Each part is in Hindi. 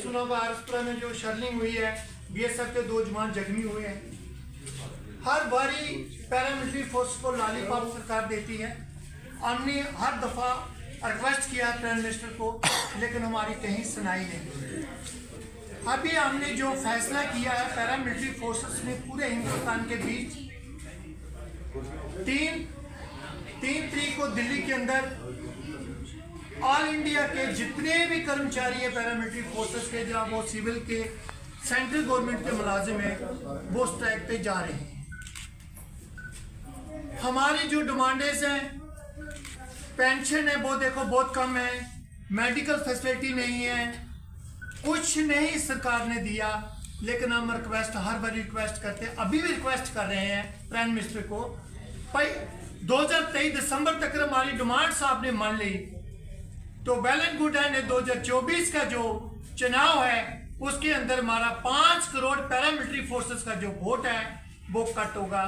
सुना होगा आरसपुरा में जो शर्लिंग हुई है, बीएसएफ के 2 जवान जख्मी हुए हैं। हर बारी पैरामिलिट्री फोर्स को लॉलीपॉप सरकार देती है। हमने हर दफा रिक्वेस्ट किया प्राइम मिनिस्टर को, लेकिन हमारी कहीं सुनाई नहीं। अभी हमने जो फैसला किया है, पैरामिलिट्री फोर्सेस ने पूरे हिंदुस्तान के बीच 3 तारीख को दिल्ली के अंदर ऑल इंडिया के जितने भी कर्मचारी है पैरामिलिट्री फोर्सेस के, जहाँ वो सिविल के सेंट्रल गवर्नमेंट के मुलाजिम हैं, वो स्ट्राइक पे जा रहे हैं। हमारी जो डिमांडें हैं, पेंशन है वो देखो बहुत कम है, मेडिकल फैसिलिटी नहीं है, कुछ नहीं सरकार ने दिया। लेकिन हम रिक्वेस्ट हर बार रिक्वेस्ट करते हैं, अभी भी रिक्वेस्ट कर रहे हैं प्राइम मिनिस्टर को, भाई 2023 दिसंबर तक हमारी डिमांड्स आपने मान ली तो वेल एंड गुड है। 2024 का जो चुनाव है उसके अंदर हमारा 5 करोड़ पैरामिलिट्री फोर्सेस का जो वोट है वो कट होगा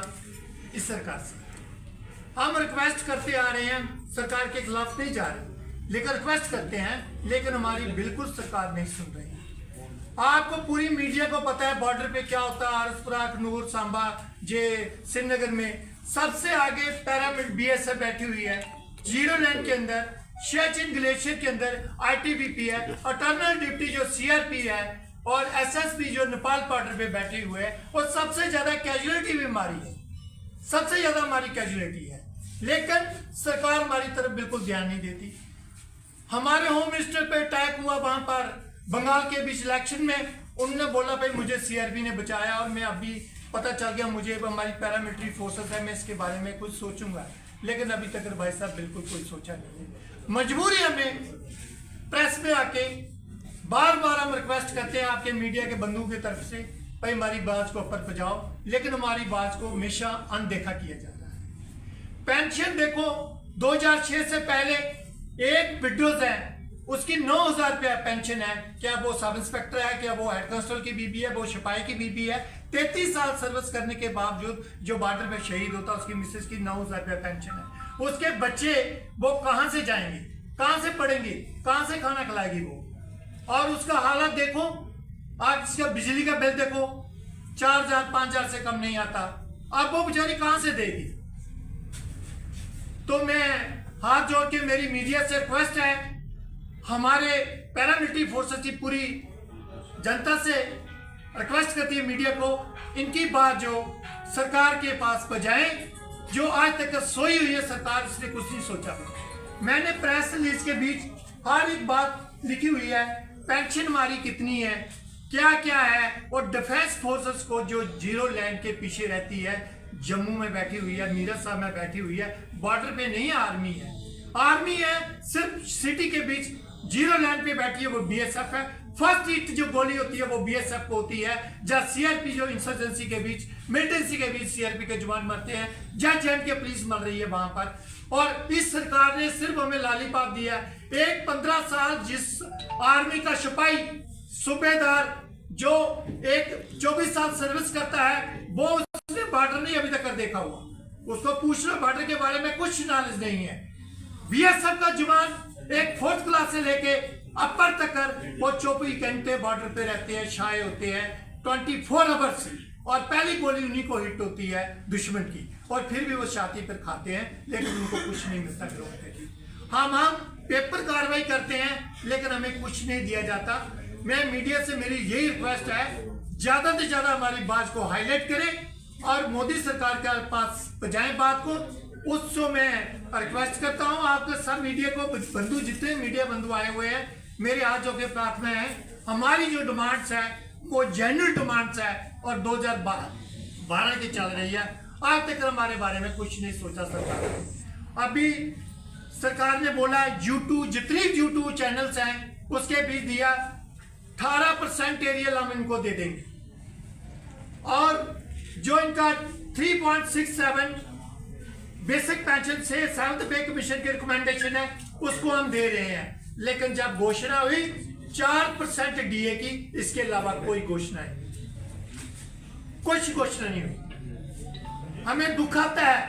इस सरकार से। हम रिक्वेस्ट करते आ रहे हैं, सरकार के खिलाफ नहीं जा रहे, लेकिन रिक्वेस्ट करते हैं, लेकिन हमारी बिल्कुल सरकार नहीं सुन रही। आपको पूरी मीडिया को पता है बॉर्डर पे क्या होता है, आरसपुरा, अखनूर, सांबा, जे श्रीनगर में सबसे आगे पैरामिलिट्री बीएसएफ बैठी हुई है। जीरो लाइन के अंदर सियाचिन ग्लेशियर के अंदर आईटीबीपी है, अटर्नल डिप्टी जो सीआरपी है और एसएसपी जो नेपाल बॉर्डर पे बैठे हुए है, और सबसे ज्यादा कैजुअलिटी भी हमारी है, सबसे ज्यादा हमारी कैजुअलिटी है। लेकिन सरकार हमारी तरफ बिल्कुल ध्यान नहीं देती। हमारे होम मिनिस्टर पे अटैक हुआ वहां पर बंगाल के बीच इलेक्शन में, उन्होंने बोला भाई मुझे सीआरपी ने बचाया, और मैं अभी पता चल गया मुझे हमारी पैरामिलिट्री फोर्सेस है, मैं इसके बारे में कुछ सोचूंगा। लेकिन अभी तक भाई साहब बिल्कुल कोई सोचा नहीं। मजबूरी हमें प्रेस में आके बार बार हम रिक्वेस्ट करते हैं आपके मीडिया के बंधुओं की तरफ से, भाई हमारी बात को ऊपर पहुंचाओ, लेकिन हमारी बात को हमेशा अनदेखा किया जा रहा है। पेंशन देखो 2006 से पहले एक विडोज है उसकी 9,000 रुपया पेंशन है। क्या वो सब इंस्पेक्टर है, क्या वो हेड कांस्टेबल की बीबी है, वो सिपाही की बीबी है। 33 साल सर्विस करने के बावजूद जो बॉर्डर पे शहीद होता है उसकी मिसेस की 9,000 रुपया पेंशन है। उसके बच्चे वो कहां से जाएंगे, कहां से पढ़ेंगे, कहां से खाना खिलाएगी वो। और उसका हालत देखो, आज इसका बिजली का बिल देखो 4,000 5,000 से कम नहीं आता। अब वो बेचारी कहां से देगी। तो मैं हाथ जोड़ के मेरी मीडिया से रिक्वेस्ट है, हमारे पैरामिलिट्री फोर्सेस की पूरी जनता से रिक्वेस्ट करती है मीडिया को, इनकी बात जो सरकार के पास पहुंचाएं। जो आज तक सोई हुई है सरकार, इसने कुछ नहीं सोचा। मैंने प्रेस रिलीज के बीच हर एक बात लिखी हुई है, पेंशन हमारी कितनी है, क्या क्या है। और डिफेंस फोर्सेस को जो जीरो लैंड के पीछे रहती है, जम्मू में बैठी हुई है, नीरज साहब में बैठी हुई है, बॉर्डर पे नहीं आर्मी है, आर्मी है सिर्फ सिटी के बीच जीरो लाइन पे बैठी है, वो बीएसएफ है। फर्स्ट हिट जो गोली होती है वो बीएसएफ को होती है। जहाँ सीआरपी जो इंसर्जेंसी के बीच, मिलिटेंसी के बीच सीआरपी के जवान मरते हैं, जहाँ जैन के पुलिस मर रही है वहां पर। और इस सरकार ने सिर्फ हमें लॉलीपॉप दिया। एक 15 साल जिस आर्मी का सिपाही सूबेदार जो एक 24 साल सर्विस करता है, वो उसने बॉर्डर नहीं अभी तक कर देखा हुआ। उसको पूछना बॉर्डर के बारे में कुछ नॉलेज नहीं है। बीएसएफ का जवान एक 4th क्लास से लेके अपर तक वो 24 घंटे बॉर्डर पे रहते हैं, छाए होते हैं 24 आवर्स, और पहली गोली उन्हीं को हिट होती है दुश्मन की, और फिर भी वो छाती पर खाते हैं, लेकिन उनको कुछ नहीं मिलता गिरफ्तारी की। हम पेपर कार्रवाई करते हैं, लेकिन हमें कुछ नहीं दिया जाता। मैं मीडिया से मेरी यही रिक्वेस्ट है, ज्यादा से ज्यादा हमारी बात को हाईलाइट करें और मोदी सरकार के पास पहुंचाएं बात को। उससे मैं रिक्वेस्ट करता हूं आपके सब मीडिया को, बंधु जितने मीडिया बंधु आए हुए हैं, मेरे हाथ जोड़ के प्रार्थना है, हमारी जो डिमांड्स है वो जेन्युइन डिमांड्स है, और 2012 की चल रही है। आज तक हमारे बारे में कुछ नहीं सोचा सरकार ने। अभी सरकार ने बोला YouTube, जितनी YouTube चैनल्स हैं उसके बीच दिया 18% एरियल हम इनको दे देंगे, और जो इनका 3.67 बेसिक पेंशन से 7th पे कमीशन की रिकमेंडेशन है उसको हम दे रहे हैं। लेकिन जब घोषणा हुई 4% डीए की, इसके अलावा कोई घोषणा नहीं, कुछ घोषणा नहीं हुई। हमें दुख आता है,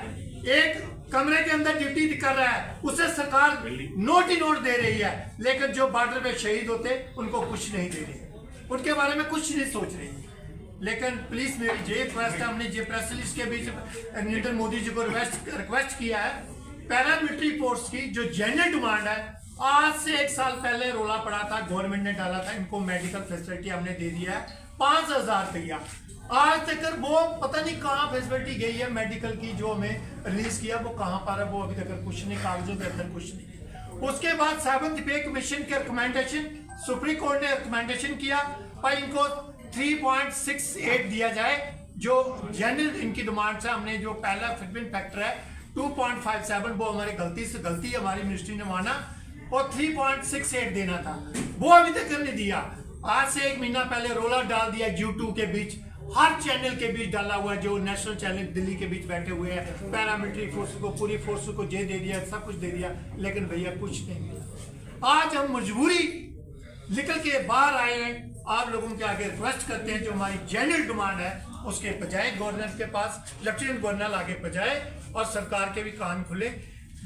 एक कमरे के अंदर ड्यूटी कर रहा है, उसे सरकार नोट ही नोट दे रही है, लेकिन जो बॉर्डर पे शहीद होते उनको कुछ नहीं दे रही है। उनके बारे में कुछ नहीं सोच रही। लेकिन प्लीज मेरी ये रिक्वेस्ट है, हमने ये प्रेस रिलीज के बीच नरेंद्र मोदी जी को रिक्वेस्ट किया है, पैरामिलिट्री फोर्स की जो जेन्युइन डिमांड है, आज से 1 साल पहले रोला पड़ा था, गवर्नमेंट ने डाला था, इनको मेडिकल फैसिलिटी हमने दे दिया है 5000 रुपया। आज तक वो पता नहीं कहाँ फैसिलिटी गई है मेडिकल की, जो हमें रिलीज किया वो कहाँ पर है, वो अभी तक कुछ नहीं, कागजों के अंदर कुछ नहीं। उसके बाद 7th पे कमीशन के रिकमेंडेशन, सुप्रीम कोर्ट ने रिकमेंडेशन किया और इनको 3.68 दिया जाए, जो जनरल इनकी डिमांड से हमने जो पहला फिटमेंट फैक्टर है 2.57, वो हमारी गलती हमारी मिनिस्ट्री ने माना और 3.68 देना था, वो अभी तक नहीं दिया। आज से 1 महीना पहले रोला डाल दिया YouTube के बीच, हर चैनल के बीच डाला हुआ है, जो नेशनल चैनल दिल्ली के बीच बैठे हुए हैं, पैरामिलिट्री फोर्स को, पूरी फोर्स को जे दे दिया, सब कुछ दे दिया, लेकिन भैया कुछ नहीं मिला। आज हम मजबूरी निकल के बाहर आए हैं, आप लोगों के आगे रिक्वेस्ट करते हैं, जो हमारी जेन्युइन डिमांड है उसके बजाय गवर्नर के पास, लेफ्टिनेंट गवर्नर आगे बजाए और सरकार के भी कान खुले।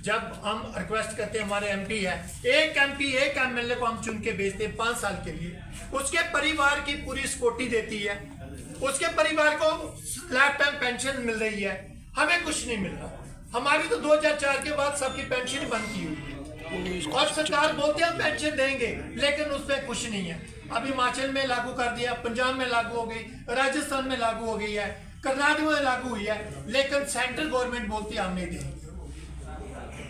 जब हम रिक्वेस्ट करते हैं, हमारे एमपी है, एक एमपी एक एमएलए को हम चुन के भेजते हैं 5 साल के लिए, उसके परिवार की पूरी सिक्योरिटी देती है, उसके परिवार को लाइफ टाइम पेंशन मिल रही है, हमें कुछ नहीं मिल रहा। हमारी तो 2004 के बाद सबकी पेंशन बंद की हुई है और सरकार बोलते हैं हम पेंशन देंगे, लेकिन उसमें कुछ नहीं है। अभी हिमाचल में लागू कर दिया, पंजाब में लागू हो गई, राजस्थान में लागू हो गई है, कर्नाटक में लागू हुई है, लेकिन सेंट्रल गवर्नमेंट बोलती है हम नहीं देंगे।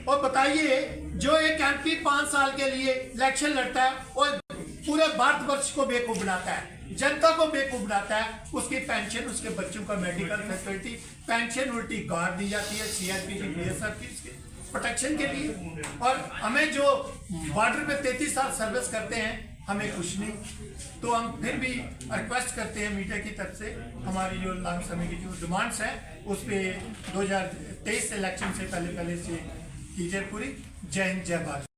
और बताइए, जो एक एमपी 5 साल के लिए इलेक्शन लड़ता है और पूरे भारतवर्ष को बेवकूफ बनाता है, जनता को बेवकूफ बनाता है, उसकी पेंशन, उसके बच्चों का मेडिकल फैसिलिटी, पेंशन उल्टी गार्ड दी जाती है सीआरपीएफ बीएसएफ की प्रोटेक्शन के लिए, और हमें जो बॉर्डर पे 33 साल सर्विस करते हैं हमें कुछ नहीं। तो हम फिर भी रिक्वेस्ट करते हैं मीडिया की तरफ से, हमारी जो लंबे समय की जो डिमांड्स हैं उस पर 2023 इलेक्शन से पहले से कीजिए पूरी। जय हिंद, जय भारत।